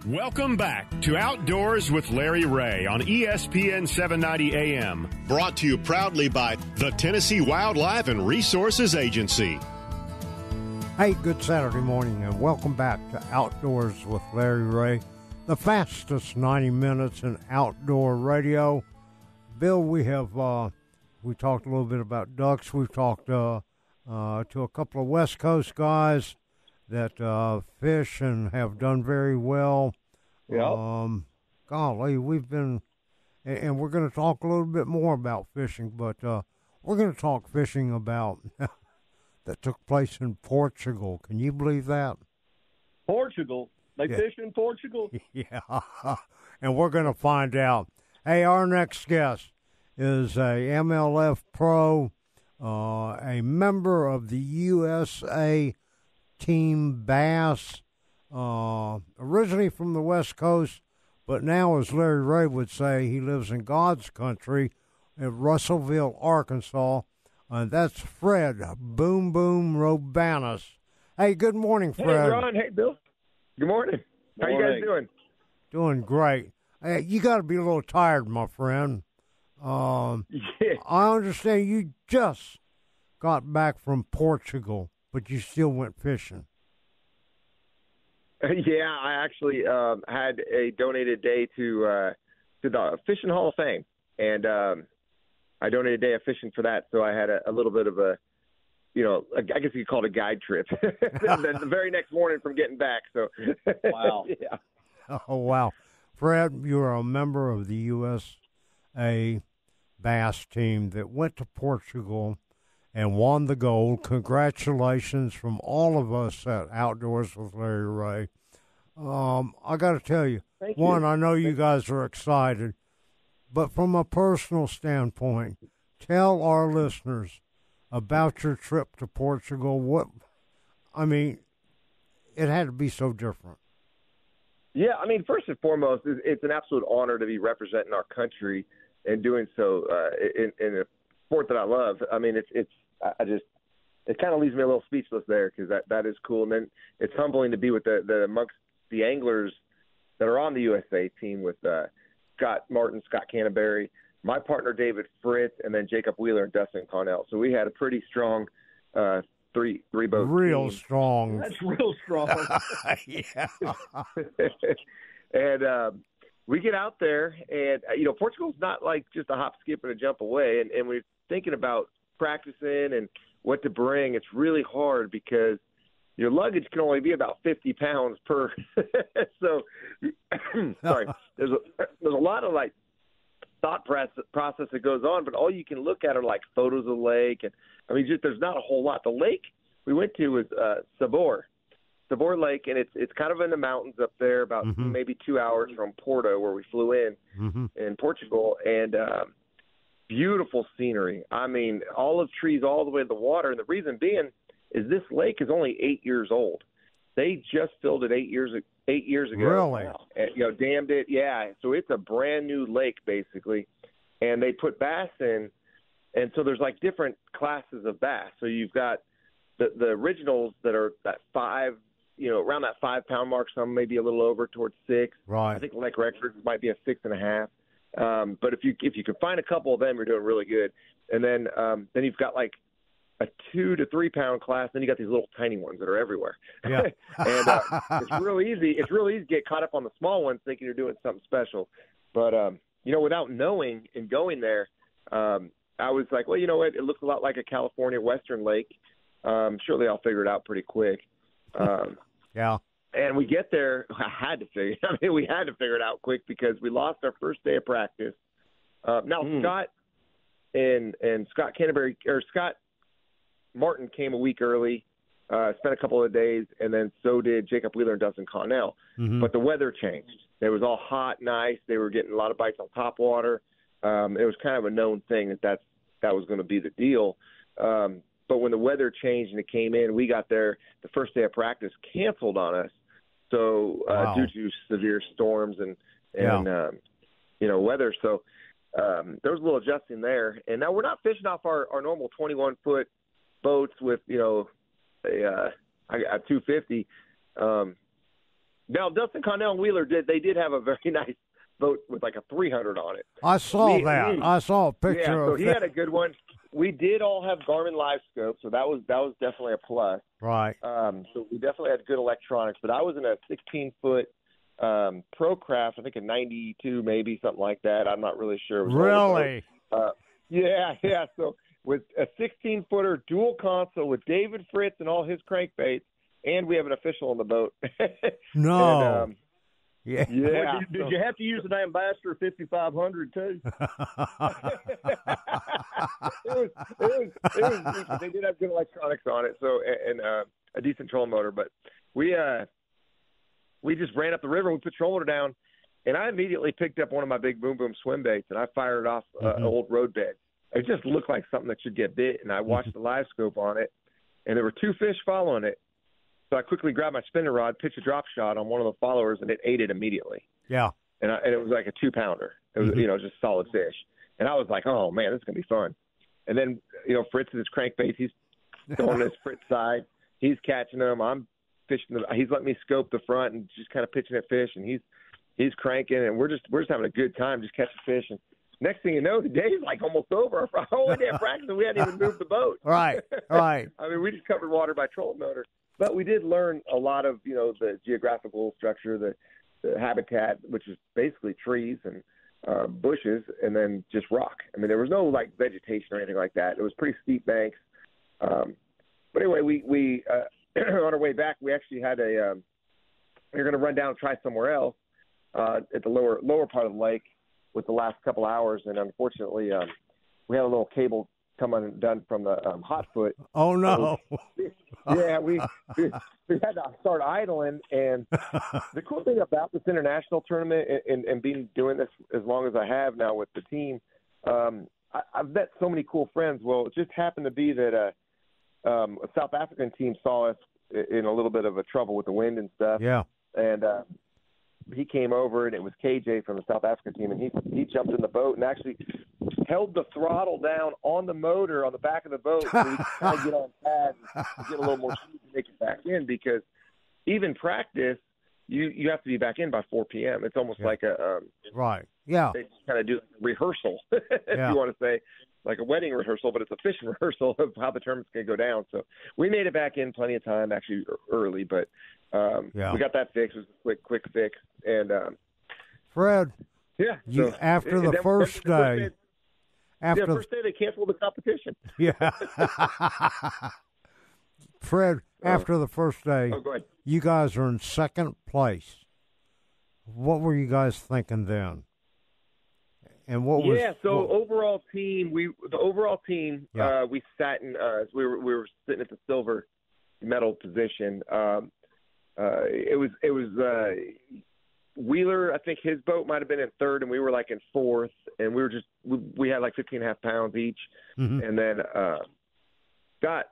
Welcome back to Outdoors with Larry Ray on ESPN 790 AM. Brought to you proudly by the Tennessee Wildlife and Resources Agency. Hey, good Saturday morning, and welcome back to Outdoors with Larry Ray, the fastest 90 minutes in outdoor radio. Bill, we talked a little bit about ducks. We've talked to a couple of West Coast guys that fish and have done very well. Yeah. Golly, we've been, and we're going to talk a little bit more about fishing, but we're going to talk fishing about that took place in Portugal. Can you believe that? Portugal? They fish in Portugal? Yeah, and we're going to find out. Hey, our next guest is a MLF pro, a member of the USA Team Bass, originally from the West Coast, but now, as Larry Ray would say, he lives in God's country at Russellville, Arkansas. That's Fred Boom Boom Roumbanis. Hey, good morning, Fred. Hey, Ron. Hey, Bill. Good morning. How you guys doing? Doing great. Hey, you got to be a little tired, my friend. Yeah. I understand you just got back from Portugal, but you still went fishing. Yeah, I actually had a donated day to the Fishing Hall of Fame, and I donated a day of fishing for that. So I had a little bit of a, I guess you could call it a guide trip the very next morning from getting back. So Wow. Yeah. Oh, wow. Fred, you're a member of the USA Bass team that went to Portugal and won the gold. Congratulations from all of us at Outdoors with Larry Ray. I got to tell you, Thank one, you. I know you guys are excited, but from a personal standpoint, tell our listeners about your trip to Portugal. It had to be so different. Yeah, first and foremost, it's an absolute honor to be representing our country and doing so in a sport that I love. It kind of leaves me a little speechless there because that is cool. And then it's humbling to be with the amongst the anglers that are on the USA team with Scott Martin, Scott Canterbury, my partner David Fritz, and then Jacob Wheeler and Dustin Connell. So we had a pretty strong three boat Real team. strong. That's real strong. Yeah. And we get out there, and Portugal's not like just a hop, skip, and a jump away. And we're thinking about practicing and what to bring. It's really hard because your luggage can only be about 50 pounds per. So, sorry, there's a lot of like thought process that goes on, but all you can look at are like photos of the lake, and there's not a whole lot. The lake we went to was Sabor Lake, and it's kind of in the mountains up there, about maybe 2 hours from Porto, where we flew in Portugal, and beautiful scenery. Olive trees all the way to the water, and the reason being is this lake is only 8 years old. They just filled it 8 years ago. Really? And, dammed it. Yeah. So it's a brand new lake basically, and they put bass in, and so there's like different classes of bass. So you've got the originals that are that 5, around that 5 pound mark. Some maybe a little over towards 6. Right. I think Lake Records might be a 6.5. But if you can find a couple of them, you're doing really good. And then you've got like a 2 to 3 pound class. Then you got these little tiny ones that are everywhere. Yeah. And it's real easy. It's real easy to get caught up on the small ones, thinking you're doing something special. But without knowing and going there, I was like, well, you know what? It looks a lot like a California Western lake. Surely I'll figure it out pretty quick. Yeah. And we get there. We had to figure it out quick because we lost our first day of practice. Scott and Scott Canterbury or Scott Martin came a week early, spent a couple of days, and then so did Jacob Wheeler and Dustin Connell. But the weather changed. It was all hot and ice. They were getting a lot of bites on topwater. It was kind of a known thing that was going to be the deal. But when the weather changed and it came in, we got there. The first day of practice canceled on us. So due to severe storms and weather. So there was a little adjusting there. And now we're not fishing off our normal 21-foot boats with, a 250. Now, Dustin Connell and Wheeler did have a very nice boat with like a 300 on it. I saw that. I saw a picture yeah, so of he that. had a good one. We did all have Garmin Live Scope, so that was definitely a plus. Right. So we definitely had good electronics. But I was in a 16-foot Pro Craft, I think a 92 maybe, something like that. I'm not really sure. It was Really? Yeah. So with a 16-footer dual console with David Fritz and all his crankbaits, and we have an official on the boat. No. And, yeah. yeah. Did you have to use an Ambassador 5500 too? it was they did have good electronics on it, so and a decent trolling motor. But we just ran up the river. We put trolling motor down, and I immediately picked up one of my big boom boom swim baits, and I fired it off an old road bed. It just looked like something that should get bit, and I watched the live scope on it, and there were 2 fish following it. So I quickly grabbed my spinner rod, pitched a drop shot on one of the followers, and it ate it immediately. Yeah. And it was like a 2-pounder. It was, just solid fish. And I was like, oh, man, this is going to be fun. And then, Fritz is his crankbait. He's going his Fritz side. He's catching them. I'm fishing. He's letting me scope the front and just kind of pitching at fish. And he's cranking. And we're just having a good time, just catching fish. And next thing you know, the day's like almost over. Our whole day of practice, we hadn't even moved the boat. Right. I mean, we just covered water by trolling motor. But we did learn a lot of, the geographical structure, the habitat, which is basically trees and bushes, and then just rock. I mean, there was no, like, vegetation or anything like that. It was pretty steep banks. But anyway, we on our way back, we actually had we were going to run down and try somewhere else at the lower part of the lake with the last couple hours, and unfortunately, we had a little cable come undone from the hot foot. Oh, no. Yeah, we had to start idling. And the cool thing about this international tournament and doing this as long as I have now with the team, I've met so many cool friends. Well, it just happened to be that a South African team saw us in a little bit of a trouble with the wind and stuff. Yeah. And he came over, and it was KJ from the South African team, and he jumped in the boat and actually held the throttle down on the motor on the back of the boat so we could kind of get on pad and get a little more speed to make it back in, because even practice, you have to be back in by 4 p.m. It's almost like a right. Yeah. They just kind of do a rehearsal, if you want to say, like a wedding rehearsal, but it's a fishing rehearsal of how the tournament's going to go down. So we made it back in plenty of time, actually early, but we got that fixed. It was a quick fix. And Fred, after the first day, first day they canceled the competition. Yeah. Fred, after the first day, you guys are in second place. What were you guys thinking then? And what was overall team, we sat in we were sitting at the silver medal position. It was Wheeler, I think his boat might have been in third, and we were like in fourth, and we had like 15.5 pounds each. And then Scott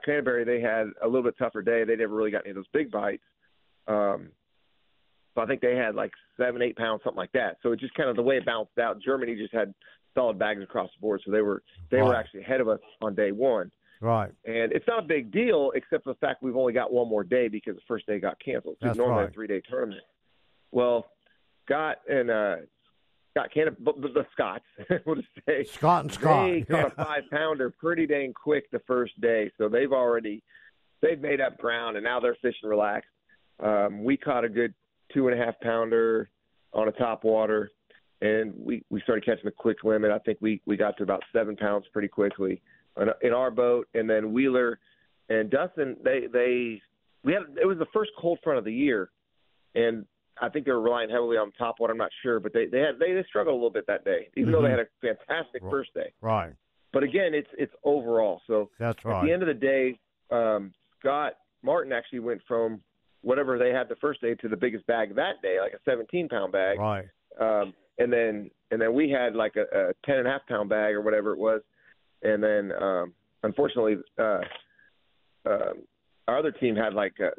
Canterbury, they had a little bit tougher day. They never really got any of those big bites. So I think they had like 7-8 pounds, something like that. So it just kind of the way it bounced out. Germany just had solid bags across the board, so they were actually ahead of us on day one. Right. And it's not a big deal, except for the fact we've only got one more day because the first day got canceled. It's normally a 3-day tournament. Well, Scott Canterbury, the Scots, we'll just say. Scott and Scott. They caught a 5-pounder pretty dang quick the first day, so they've made up ground, and now they're fishing relaxed. We caught a good 2.5-pounder on a top water, and we started catching a quick limit. I think we got to about 7 pounds pretty quickly in our boat. And then Wheeler and Dustin, it was the first cold front of the year, and I think they were relying heavily on top water. I'm not sure, but they struggled a little bit that day, even though they had a fantastic first day. Right. But again, it's overall. So that's right. At the end of the day, Scott Martin actually went from whatever they had the first day to the biggest bag that day, like a 17-pound bag. Right. And then we had like a 10.5-pound bag or whatever it was. And then unfortunately, our other team had like a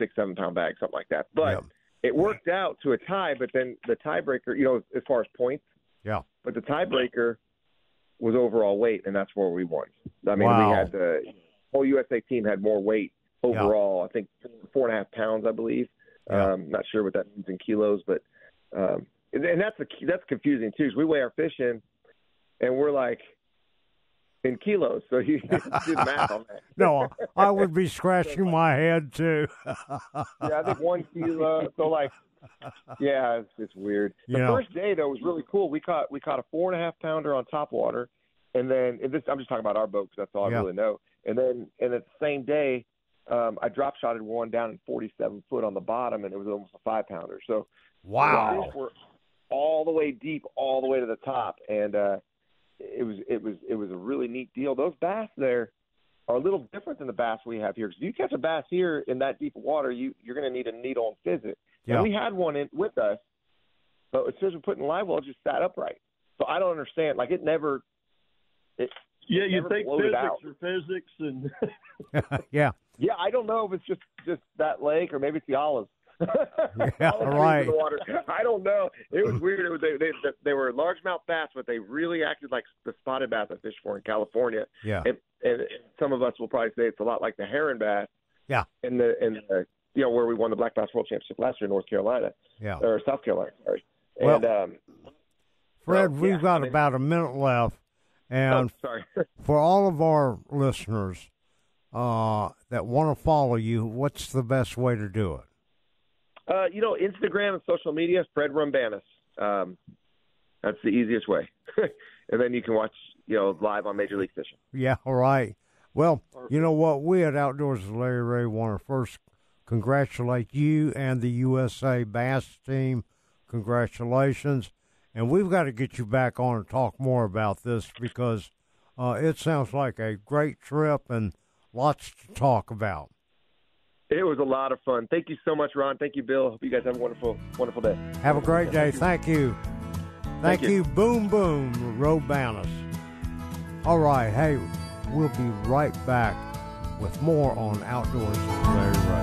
6-7 pound bag, something like that. But it worked out to a tie. But then the tiebreaker, as far as points. Yeah. But the tiebreaker was overall weight, and that's where we won. I mean, we had the whole USA team had more weight overall. I think 4.5 pounds, I believe. Yeah. Not sure what that means in kilos, but and that's confusing too. Because we weigh our fish in, and we're like in kilos. So you do the math on that. No, I would be scratching my head too. Yeah, I think 1 kilo. So like, yeah, it's weird. The first day though was really cool. We caught a 4.5 pounder on top water, and then I'm just talking about our boat because that's all I really know. And then the same day, I drop shotted one down in 47 foot on the bottom, and it was almost a 5 pounder. So wow, the fish were all the way deep, all the way to the top, and it was a really neat deal. Those bass there are a little different than the bass we have here. Because if you catch a bass here in that deep water, you're going to need a needle and fizz it. Yeah. And we had one with us, but as soon as we put it in live well, it just sat upright. So I don't understand. Like it never. Yeah, you think physics out. or physics and yeah. Yeah, I don't know if it's just that lake or maybe it's the olives. Yeah, right. Water. I don't know. It was weird. They were largemouth bass, but they really acted like the spotted bass I fish for in California. Yeah. And some of us will probably say it's a lot like the heron bass. Yeah. And the where we won the Black Bass World Championship last year in North Carolina. Yeah. Or South Carolina. Sorry. Well, and Fred, we've got about a minute left. And sorry. For all of our listeners that want to follow you, what's the best way to do it? Instagram and social media, Fred Roumbanis. That's the easiest way. And then you can watch, live on Major League Fishing. Yeah, all right. Well, you know what? We at Outdoors with Larry Ray want to first congratulate you and the USA Bass team. Congratulations. And we've got to get you back on and talk more about this because it sounds like a great trip and lots to talk about. It was a lot of fun. Thank you so much, Ron. Thank you, Bill. Hope you guys have a wonderful, wonderful day. Have a great day. Thank you. Thank you. Boom, boom, Roumbanis. All right. Hey, we'll be right back with more on Outdoors with Larry Ray.